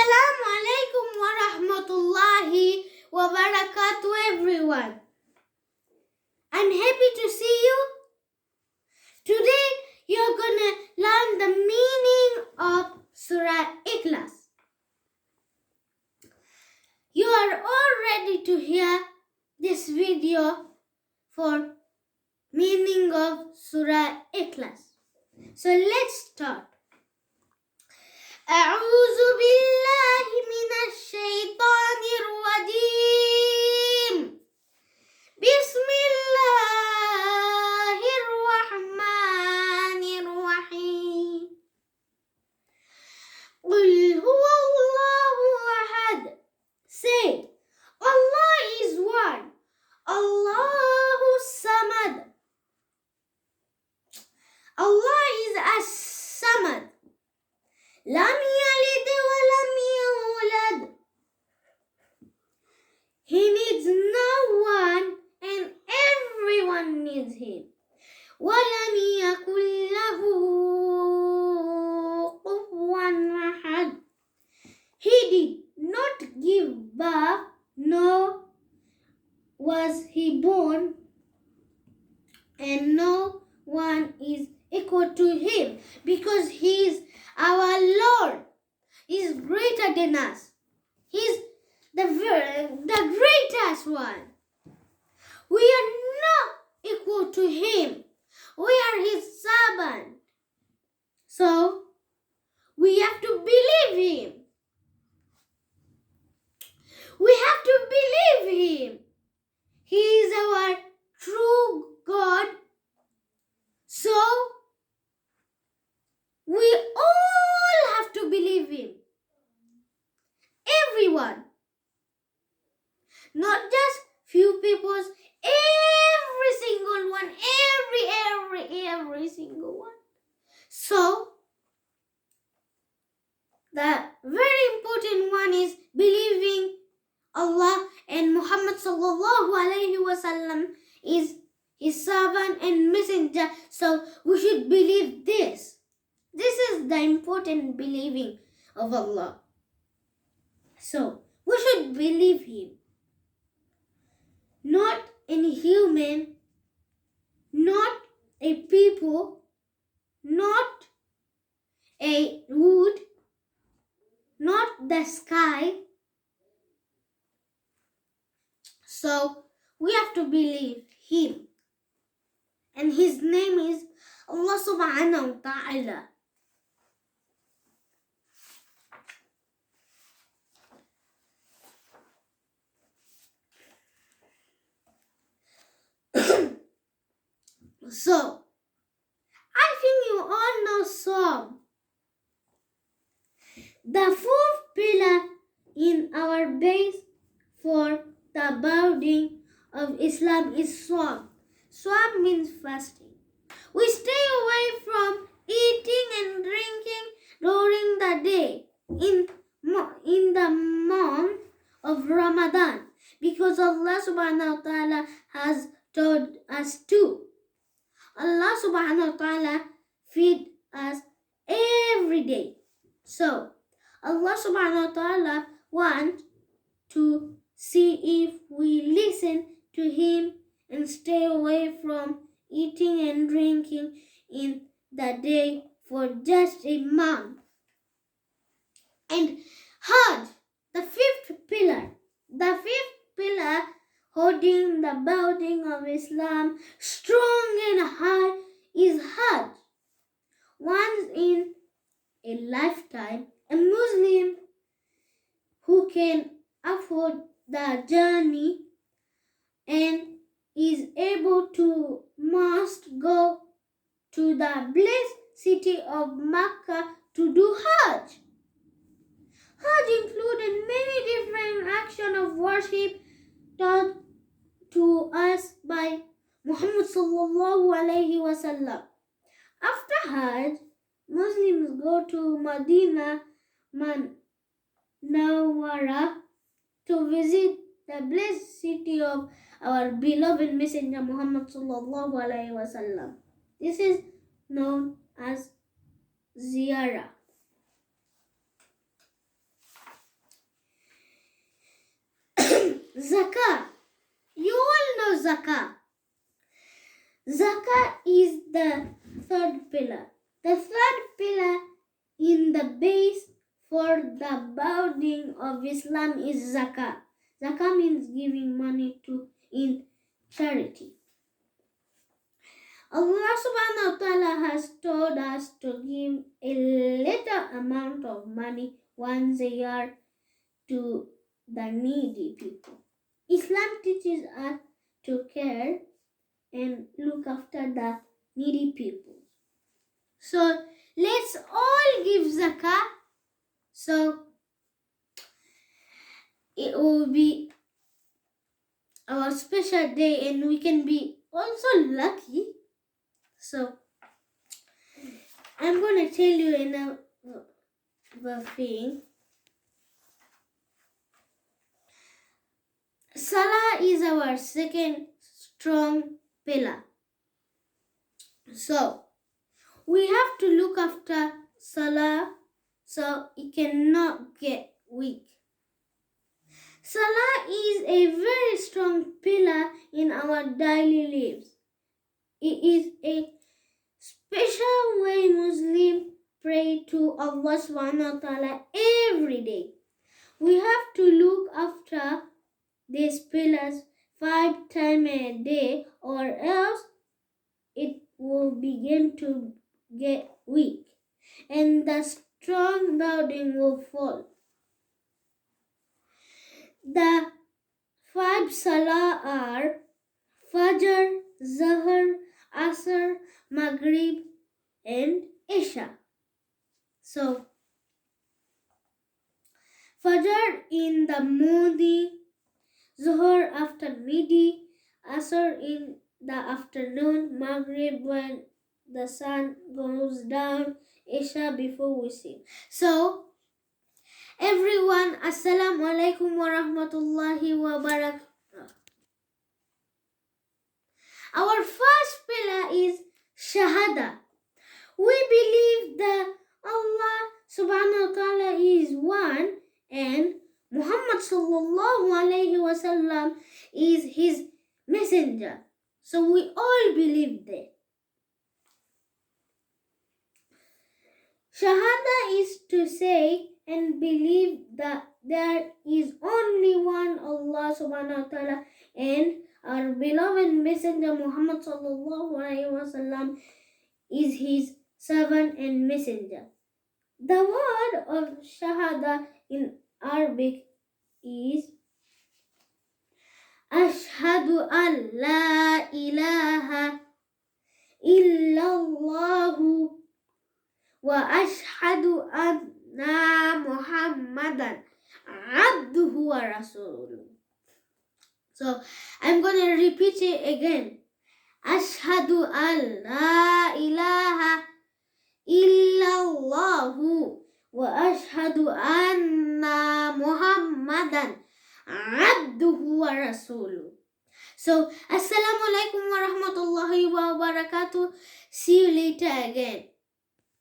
Assalamu alaikum wa rahmatullahi wa barakatuh, everyone. I'm happy to see you. Today you're gonna learn the meaning of Surah Aklas. You are all ready to hear this video for meaning of Surah Aklas. So let's start. أعوذ بالله من الشيطان الرجيم. بسم الله الرحمن الرحيم. قل هو الله أحد. Say, Allah is one. Allahu Samad. Allah is as-Samad. لم يلد ولم يولد. He needs no one and everyone needs him. ولم يكن له كفوا أحد. He did not give birth, nor was he born, and no one is equal to him, because he is our Lord. He is greater than us. He is the greatest one. We are not equal to him. We are his servant. So we have to believe him. We have to believe him. He is our true God. So we all have to believe him. Everyone. Not just few people. Every single one. Every single one. So the very important one is believing Allah and Muhammad sallallahu alaihi wasallam is his servant and messenger. So we should believe this. This is the important believing of Allah. So we should believe him. Not any human, not a people, not a wood, not the sky. So we have to believe him. And his name is Allah subhanahu wa ta'ala. So, I think you all know Psalm. The fourth pillar in our base for the building of Islam is Psalm. Psalm means fasting. We stay away from eating and drinking during the day in the month of Ramadan, because Allah subhanahu wa ta'ala has told us to. Allah subhanahu wa ta'ala feed us every day. So Allah subhanahu wa ta'ala wants to see if we listen to him and stay away from eating and drinking in the day for just a month. And Hajj, the fifth pillar. The fifth pillar holding the building of Islam strong and high is Hajj. Once in a lifetime, a Muslim who can afford the journey and is able to must go to the blessed city of Mecca to do Hajj. Hajj included many different actions of worship taught to us by Muhammad sallallahu alaihi wasallam. After Hajj, Muslims go to Medina Munawwara to visit the blessed city of our beloved Messenger Muhammad sallallahu alaihi wasallam. This is known as ziyarah. Zakah. You all know zakah. Zakah is the third pillar. The third pillar in the base for the building of Islam is zakah. Zakah means giving money in charity. Allah subhanahu wa ta'ala has told us to give a little amount of money once a year to the needy people. Islam teaches us to care and look after the needy people. So let's all give zakah. So it will be our special day and we can be also lucky. So I'm going to tell you another thing. Salah is our second strong pillar. So we have to look after Salah so it cannot get weak. Salah is a very strong pillar in our daily lives. It is a special way Muslims pray to Allah subhanahu wa ta'ala every day. We have to look after these pillars 5 times a day or else it will begin to get weak and the strong building will fall. The 5 salah are Fajr, Zuhr, Asr, Maghrib and Isha. So Fajr in the morning, Zuhr after midi, Asr in the afternoon, Maghrib when the sun goes down, Isha before we sleep. So everyone, Assalamu alaikum wa rahmatullahi wa barakatuh. Our first pillar is Shahada. We believe that Allah subhanahu wa ta'ala is one and Muhammad sallallahu alayhi wa sallam is his messenger. So we all believe that. Shahada is to say and believe that there is only one Allah subhanahu wa ta'ala and our beloved messenger Muhammad sallallahu alayhi wa sallam is his servant and messenger. The word of Shahada in Arabic is Ashhadu an la ilaha illallahu wa ashhadu anna Muhammadan abduhu wa rasuluh. So I'm going to repeat it again. Ashhadu an la ilaha illallahu wa ashhadu anna Muhammadan abduhu wa rasuluh. So assalamu alaikum wa rahmatullahi wa barakatuh. See you later again.